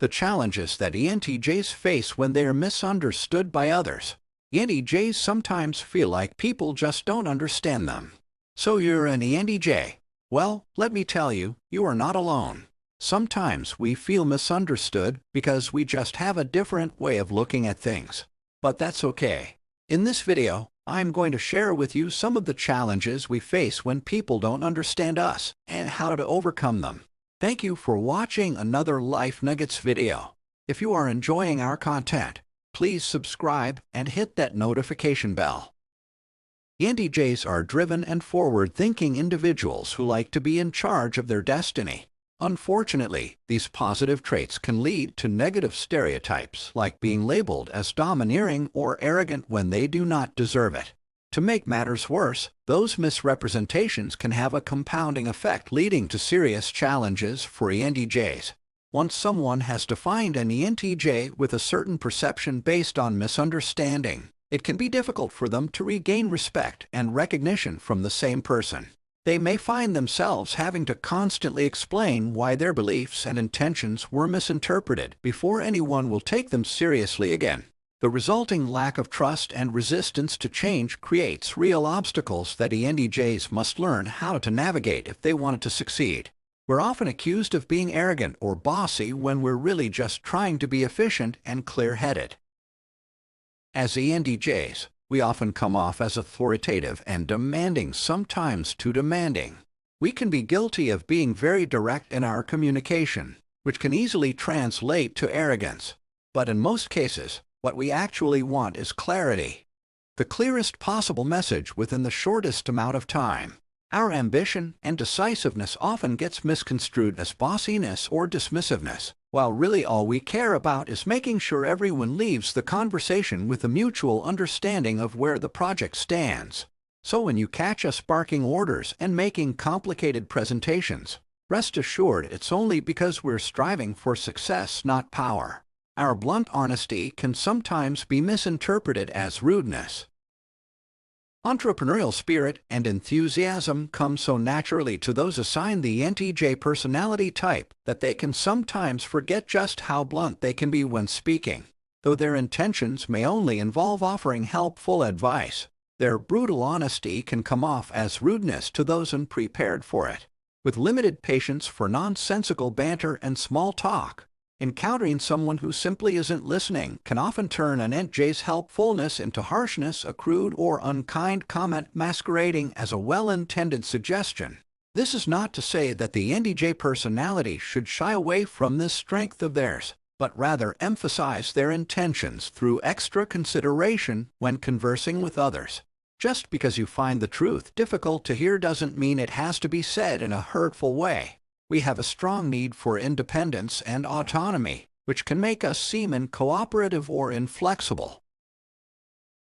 The challenges that ENTJs face when they are misunderstood by others. ENTJs sometimes feel like people just don't understand them. So you're an ENTJ? Well, let me tell you, you are not alone. Sometimes we feel misunderstood because we just have a different way of looking at things. But that's okay. In this video, I'm going to share with you some of the challenges we face when people don't understand us and how to overcome them. Thank you for watching another Life Nuggets video. If you are enjoying our content, please subscribe and hit that notification bell. ENTJs are driven and forward-thinking individuals who like to be in charge of their destiny. Unfortunately, these positive traits can lead to negative stereotypes like being labeled as domineering or arrogant when they do not deserve it. To make matters worse, those misrepresentations can have a compounding effect leading to serious challenges for ENTJs. Once someone has defined an ENTJ with a certain perception based on misunderstanding, it can be difficult for them to regain respect and recognition from the same person. They may find themselves having to constantly explain why their beliefs and intentions were misinterpreted before anyone will take them seriously again. The resulting lack of trust and resistance to change creates real obstacles that ENTJs must learn how to navigate if they want to succeed. We're often accused of being arrogant or bossy when we're really just trying to be efficient and clear-headed. As ENTJs, we often come off as authoritative and demanding, sometimes too demanding. We can be guilty of being very direct in our communication, which can easily translate to arrogance. But in most cases, what we actually want is clarity. The clearest possible message within the shortest amount of time. Our ambition and decisiveness often gets misconstrued as bossiness or dismissiveness, while really all we care about is making sure everyone leaves the conversation with a mutual understanding of where the project stands. So when you catch us barking orders and making complicated presentations, rest assured it's only because we're striving for success, not power. Our blunt honesty can sometimes be misinterpreted as rudeness. Entrepreneurial spirit and enthusiasm come so naturally to those assigned the ENTJ personality type that they can sometimes forget just how blunt they can be when speaking. Though their intentions may only involve offering helpful advice, their brutal honesty can come off as rudeness to those unprepared for it. With limited patience for nonsensical banter and small talk, encountering someone who simply isn't listening can often turn an ENTJ's helpfulness into harshness, a crude or unkind comment masquerading as a well-intended suggestion. This is not to say that the ENTJ personality should shy away from this strength of theirs, but rather emphasize their intentions through extra consideration when conversing with others. Just because you find the truth difficult to hear doesn't mean it has to be said in a hurtful way. We have a strong need for independence and autonomy, which can make us seem uncooperative or inflexible.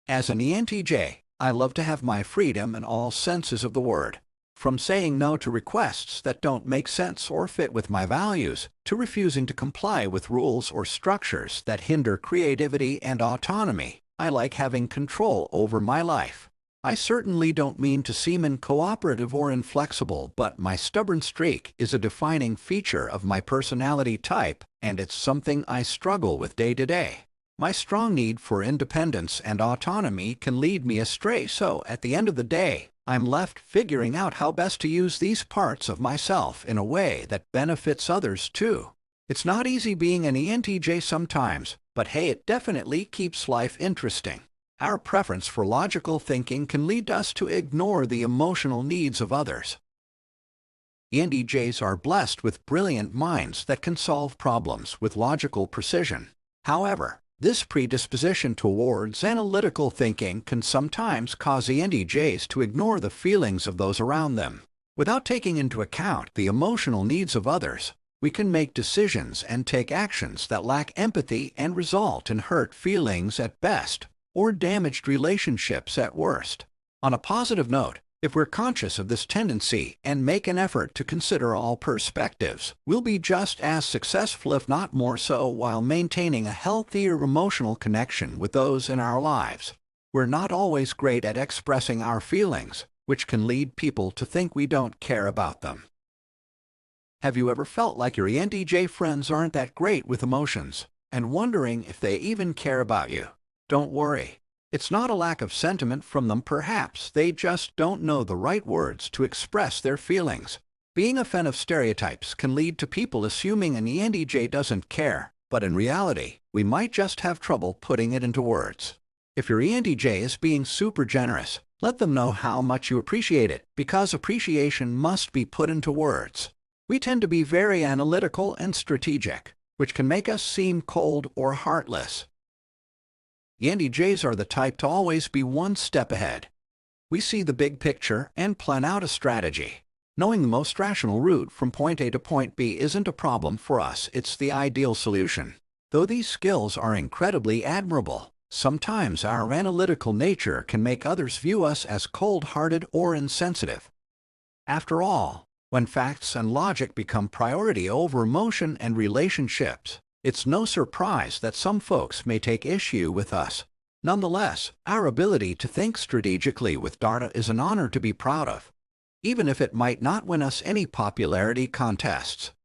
As an ENTJ, I love to have my freedom in all senses of the word. From saying no to requests that don't make sense or fit with my values, to refusing to comply with rules or structures that hinder creativity and autonomy, I like having control over my life. I certainly don't mean to seem uncooperative or inflexible, but my stubborn streak is a defining feature of my personality type, and it's something I struggle with day to day. My strong need for independence and autonomy can lead me astray, so at the end of the day, I'm left figuring out how best to use these parts of myself in a way that benefits others too. It's not easy being an ENTJ sometimes, but hey, it definitely keeps life interesting. Our preference for logical thinking can lead us to ignore the emotional needs of others. ENTJs are blessed with brilliant minds that can solve problems with logical precision. However, this predisposition towards analytical thinking can sometimes cause ENTJs to ignore the feelings of those around them. Without taking into account the emotional needs of others, we can make decisions and take actions that lack empathy and result in hurt feelings at best, or damaged relationships at worst. On a positive note, if we're conscious of this tendency and make an effort to consider all perspectives, we'll be just as successful, if not more so, while maintaining a healthier emotional connection with those in our lives. We're not always great at expressing our feelings, which can lead people to think we don't care about them. Have you ever felt like your ENTJ friends aren't that great with emotions, and wondering if they even care about you? Don't worry. It's not a lack of sentiment from them, perhaps they just don't know the right words to express their feelings. Being a fan of stereotypes can lead to people assuming an ENTJ doesn't care, but in reality, we might just have trouble putting it into words. If your ENTJ is being super generous, let them know how much you appreciate it, because appreciation must be put into words. We tend to be very analytical and strategic, which can make us seem cold or heartless. ENTJs are the type to always be one step ahead. We see the big picture and plan out a strategy. Knowing the most rational route from point A to point B isn't a problem for us, it's the ideal solution. Though these skills are incredibly admirable, sometimes our analytical nature can make others view us as cold-hearted or insensitive. After all, when facts and logic become priority over emotion and relationships, it's no surprise that some folks may take issue with us. Nonetheless, our ability to think strategically with data is an honor to be proud of. Even if it might not win us any popularity contests,